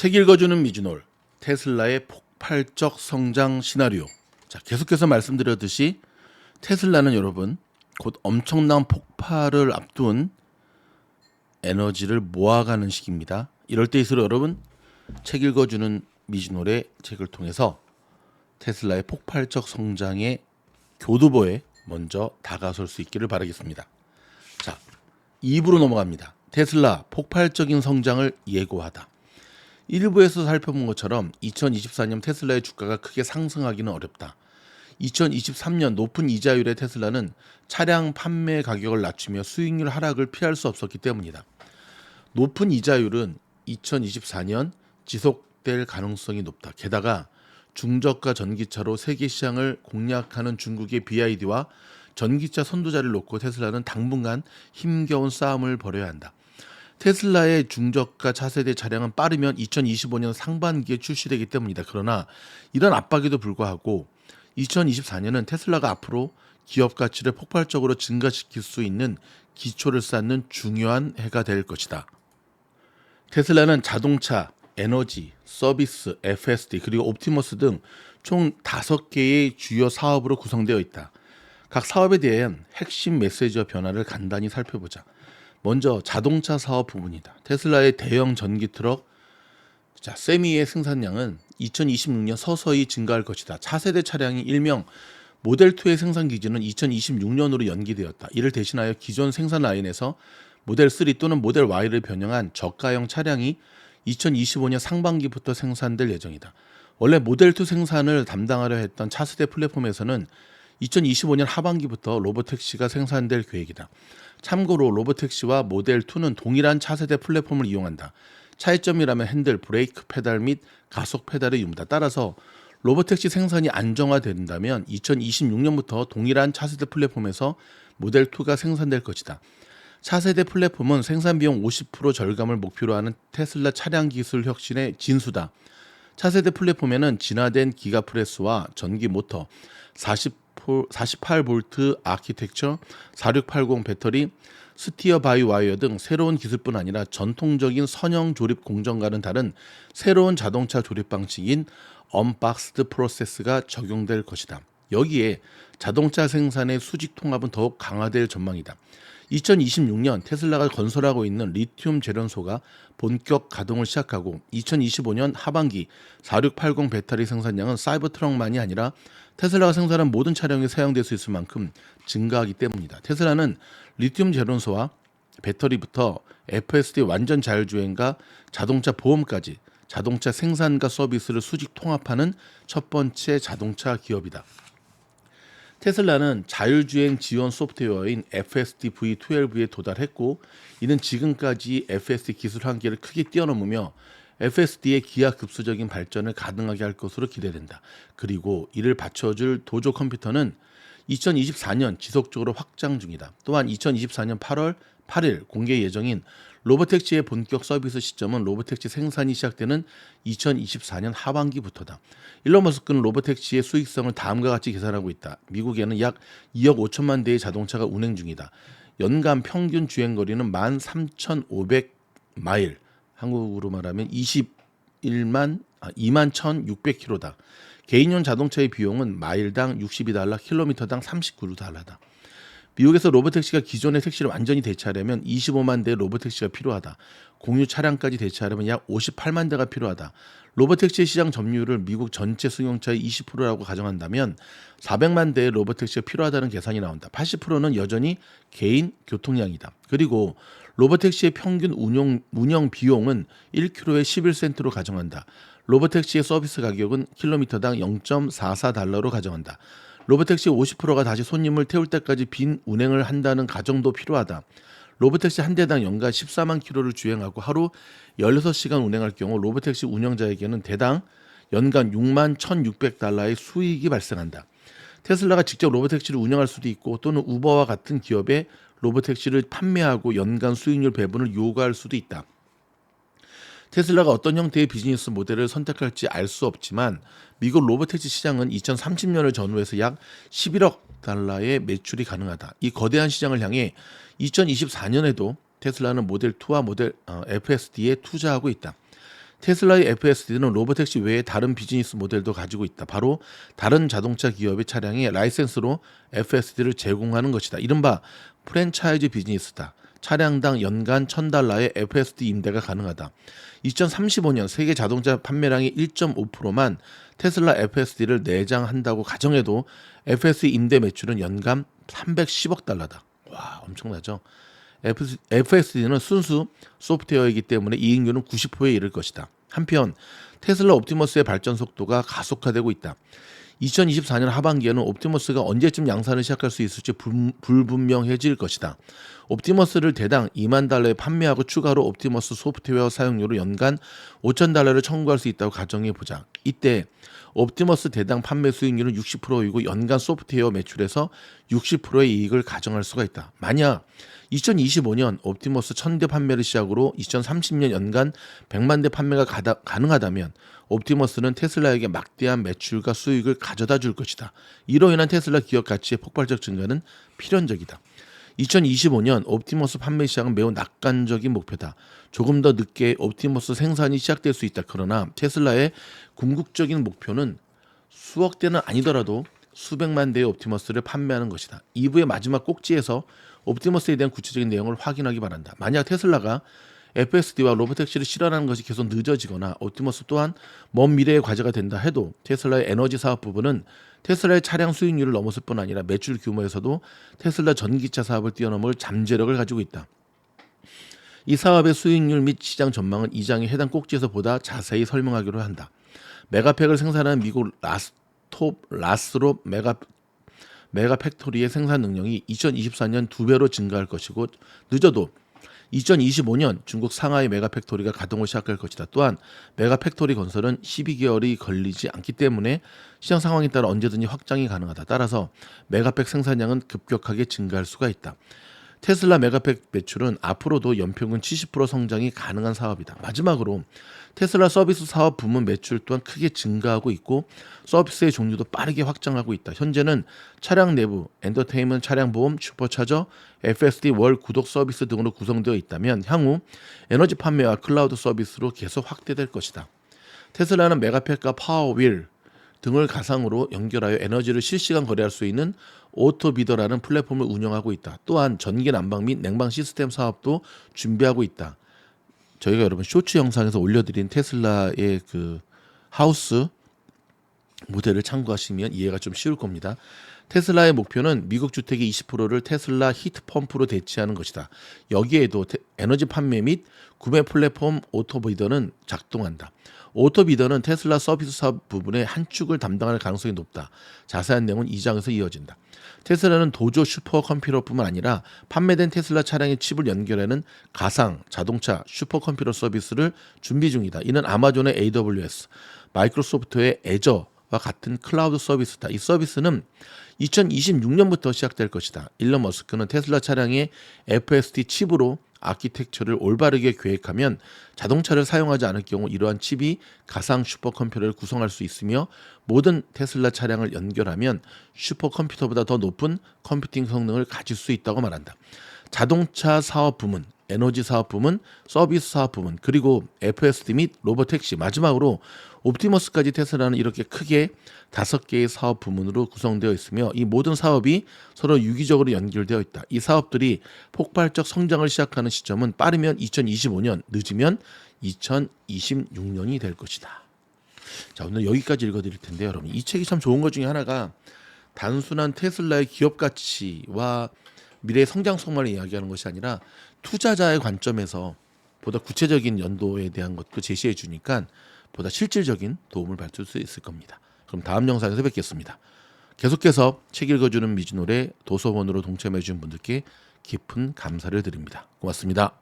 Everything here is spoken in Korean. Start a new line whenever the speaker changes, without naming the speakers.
책 읽어주는 미주놀, 테슬라의 폭발적 성장 시나리오. 자, 계속해서 말씀드렸듯이 테슬라는 여러분 곧 엄청난 폭발을 앞둔 에너지를 모아가는 시기입니다. 이럴 때일수록 여러분 책 읽어주는 미주놀의 책을 통해서 테슬라의 폭발적 성장의 교두보에 먼저 다가설 수 있기를 바라겠습니다. 자, 2부로 넘어갑니다. 테슬라 폭발적인 성장을 예고하다. 1부에서 살펴본 것처럼 2024년 테슬라의 주가가 크게 상승하기는 어렵다. 2023년 높은 이자율의 테슬라는 차량 판매 가격을 낮추며 수익률 하락을 피할 수 없었기 때문이다. 높은 이자율은 2024년 지속될 가능성이 높다. 게다가 중저가 전기차로 세계 시장을 공략하는 중국의 BYD와 전기차 선두자를 놓고 테슬라는 당분간 힘겨운 싸움을 벌여야 한다. 테슬라의 중저가 차세대 차량은 빠르면 2025년 상반기에 출시되기 때문이다. 그러나 이런 압박에도 불구하고 2024년은 테슬라가 앞으로 기업 가치를 폭발적으로 증가시킬 수 있는 기초를 쌓는 중요한 해가 될 것이다. 테슬라는 자동차, 에너지, 서비스, FSD 그리고 옵티머스 등 총 5개의 주요 사업으로 구성되어 있다. 각 사업에 대한 핵심 메시지와 변화를 간단히 살펴보자. 먼저 자동차 사업 부분이다. 테슬라의 대형 전기 트럭 세미의 생산량은 2026년 서서히 증가할 것이다. 차세대 차량이 일명 모델2의 생산 기준은 2026년으로 연기되었다. 이를 대신하여 기존 생산 라인에서 모델3 또는 모델Y를 변형한 저가형 차량이 2025년 상반기부터 생산될 예정이다. 원래 모델2 생산을 담당하려 했던 차세대 플랫폼에서는 2025년 하반기부터 로보택시가 생산될 계획이다. 참고로 로보택시와 모델2는 동일한 차세대 플랫폼을 이용한다. 차이점이라면 핸들, 브레이크 페달 및 가속 페달의 유무다. 따라서 로보택시 생산이 안정화된다면 2026년부터 동일한 차세대 플랫폼에서 모델2가 생산될 것이다. 차세대 플랫폼은 생산 비용 50% 절감을 목표로 하는 테슬라 차량 기술 혁신의 진수다. 차세대 플랫폼에는 진화된 기가프레스와 전기 모터, 48V 아키텍처, 4680 배터리, 스티어 바이 와이어 등 새로운 기술뿐 아니라 전통적인 선형 조립 공정과는 다른 새로운 자동차 조립 방식인 언박스드 프로세스가 적용될 것이다. 여기에 자동차 생산의 수직 통합은 더욱 강화될 전망이다. 2026년 테슬라가 건설하고 있는 리튬 재련소가 본격 가동을 시작하고 2025년 하반기 4680 배터리 생산량은 사이버트럭만이 아니라 테슬라가 생산한 모든 차량에 사용될 수 있을 만큼 증가하기 때문이다. 테슬라는 리튬 재련소와 배터리부터 FSD 완전 자율주행과 자동차 보험까지 자동차 생산과 서비스를 수직 통합하는 첫 번째 자동차 기업이다. 테슬라는 자율주행 지원 소프트웨어인 FSD V12에 도달했고 이는 지금까지 FSD 기술 한계를 크게 뛰어넘으며 FSD의 기하급수적인 발전을 가능하게 할 것으로 기대된다. 그리고 이를 받쳐줄 도조 컴퓨터는 2024년 지속적으로 확장 중이다. 또한 2024년 8월 8일 공개 예정인 로보택시의 본격 서비스 시점은 로보택시 생산이 시작되는 2024년 하반기부터다. 일론 머스크는 로보택시의 수익성을 다음과 같이 계산하고 있다. 미국에는 약 2억 5천만 대의 자동차가 운행 중이다. 연간 평균 주행거리는 13,500마일, 한국으로 말하면 21,600km다. 개인용 자동차의 비용은 마일당 $62, 킬로미터당 $39다. 미국에서 로보택시가 기존의 택시를 완전히 대체하려면 25만 대의 로보택시가 필요하다. 공유 차량까지 대체하려면 약 58만 대가 필요하다. 로보택시의 시장 점유율을 미국 전체 승용차의 20%라고 가정한다면 400만 대의 로보택시가 필요하다는 계산이 나온다. 80%는 여전히 개인 교통량이다. 그리고 로보택시의 평균 운영 비용은 1km에 11센트로 가정한다. 로보택시의 서비스 가격은 킬로미터당 $0.44로 가정한다. 로보택시 50%가 다시 손님을 태울 때까지 빈 운행을 한다는 가정도 필요하다. 로보택시 한 대당 연간 14만 킬로를 주행하고 하루 16시간 운행할 경우 로보택시 운영자에게는 대당 연간 $6만 1,600의 수익이 발생한다. 테슬라가 직접 로보택시를 운영할 수도 있고 또는 우버와 같은 기업에 로보택시를 판매하고 연간 수익률 배분을 요구할 수도 있다. 테슬라가 어떤 형태의 비즈니스 모델을 선택할지 알 수 없지만 미국 로보택시 시장은 2030년을 전후해서 약 11억 달러의 매출이 가능하다. 이 거대한 시장을 향해 2024년에도 테슬라는 모델 2와 모델 FSD에 투자하고 있다. 테슬라의 FSD는 로보택시 외에 다른 비즈니스 모델도 가지고 있다. 바로 다른 자동차 기업의 차량에 라이센스로 FSD를 제공하는 것이다. 이른바 프랜차이즈 비즈니스다. 차량당 연간 $1,000의 FSD 임대가 가능하다. 2035년 세계 자동차 판매량의 1.5%만 테슬라 FSD를 내장한다고 가정해도 FSD 임대 매출은 연간 $310억. 와, 엄청나죠. FSD는 순수 소프트웨어이기 때문에 이익률은 90%에 이를 것이다. 한편 테슬라 옵티머스의 발전 속도가 가속화되고 있다. 2024년 하반기에는 옵티머스가 언제쯤 양산을 시작할 수 있을지 불분명해질 것이다. 옵티머스를 대당 $20,000에 판매하고 추가로 옵티머스 소프트웨어 사용료로 연간 $5,000를 청구할 수 있다고 가정해보자. 이때 옵티머스 대당 판매 수익률은 60%이고 연간 소프트웨어 매출에서 60%의 이익을 가정할 수가 있다. 만약 2025년 옵티머스 1,000대 판매를 시작으로 2030년 연간 100만 대 판매가 가능하다면 옵티머스는 테슬라에게 막대한 매출과 수익을 가져다 줄 것이다. 이로 인한 테슬라 기업 가치의 폭발적 증가는 필연적이다. 2025년 옵티머스 판매 시작은 매우 낙관적인 목표다. 조금 더 늦게 옵티머스 생산이 시작될 수 있다. 그러나 테슬라의 궁극적인 목표는 수억 대는 아니더라도 수백만 대의 옵티머스를 판매하는 것이다. 2부의 마지막 꼭지에서 옵티머스에 대한 구체적인 내용을 확인하기 바란다. 만약 테슬라가 FSD와 로보택시를 실현하는 것이 계속 늦어지거나 옵티머스 또한 먼 미래의 과제가 된다 해도 테슬라의 에너지 사업 부분은 테슬라의 차량 수익률을 넘었을 뿐 아니라 매출 규모에서도 테슬라 전기차 사업을 뛰어넘을 잠재력을 가지고 있다. 이 사업의 수익률 및 시장 전망은 이 장의 해당 꼭지에서 보다 자세히 설명하기로 한다. 메가팩을 생산하는 미국 라스롭 메가팩토리의 생산 능력이 2024년 2배로 증가할 것이고 늦어도 2025년 중국 상하이 메가팩토리가 가동을 시작할 것이다. 또한 메가팩토리 건설은 12개월이 걸리지 않기 때문에 시장 상황에 따라 언제든지 확장이 가능하다. 따라서 메가팩 생산량은 급격하게 증가할 수가 있다. 테슬라 메가팩 매출은 앞으로도 연평균 70% 성장이 가능한 사업이다. 마지막으로 테슬라 서비스 사업 부문 매출 또한 크게 증가하고 있고 서비스의 종류도 빠르게 확장하고 있다. 현재는 차량 내부, 엔터테인먼트 차량 보험, 슈퍼차저, FSD 월 구독 서비스 등으로 구성되어 있다면 향후 에너지 판매와 클라우드 서비스로 계속 확대될 것이다. 테슬라는 메가팩과 파워윌 등을 가상으로 연결하여 에너지를 실시간 거래할 수 있는 오토비더라는 플랫폼을 운영하고 있다. 또한 전기 난방 및 냉방 시스템 사업도 준비하고 있다. 저희가 여러분 쇼츠 영상에서 올려드린 테슬라의 그 하우스 모델을 참고하시면 이해가 좀 쉬울 겁니다. 테슬라의 목표는 미국 주택의 20%를 테슬라 히트펌프로 대체하는 것이다. 여기에도 에너지 판매 및 구매 플랫폼 오토비더는 작동한다. 오토비더는 테슬라 서비스 사업 부분의 한 축을 담당할 가능성이 높다. 자세한 내용은 2장에서 이어진다. 테슬라는 도조 슈퍼컴퓨터뿐만 아니라 판매된 테슬라 차량의 칩을 연결하는 가상 자동차 슈퍼컴퓨터 서비스를 준비 중이다. 이는 아마존의 AWS, 마이크로소프트의 애저와 같은 클라우드 서비스다. 이 서비스는 2026년부터 시작될 것이다. 일론 머스크는 테슬라 차량의 FSD 칩으로 아키텍처를 올바르게 계획하면 자동차를 사용하지 않을 경우 이러한 칩이 가상 슈퍼컴퓨터를 구성할 수 있으며 모든 테슬라 차량을 연결하면 슈퍼컴퓨터보다 더 높은 컴퓨팅 성능을 가질 수 있다고 말한다. 자동차 사업 부문, 에너지 사업 부문, 서비스 사업 부문, 그리고 FSD 및 로보택시, 마지막으로 옵티머스까지 테슬라는 이렇게 크게 5개의 사업 부문으로 구성되어 있으며 이 모든 사업이 서로 유기적으로 연결되어 있다. 이 사업들이 폭발적 성장을 시작하는 시점은 빠르면 2025년, 늦으면 2026년이 될 것이다. 자, 오늘 여기까지 읽어드릴 텐데요. 여러분, 이 책이 참 좋은 것 중에 하나가 단순한 테슬라의 기업 가치와 미래의 성장성만을 이야기하는 것이 아니라 투자자의 관점에서 보다 구체적인 연도에 대한 것도 제시해 주니까 보다 실질적인 도움을 받을 수 있을 겁니다. 그럼 다음 영상에서 뵙겠습니다. 계속해서 책 읽어주는 미주노래 도서원으로 동참해 주신 분들께 깊은 감사를 드립니다. 고맙습니다.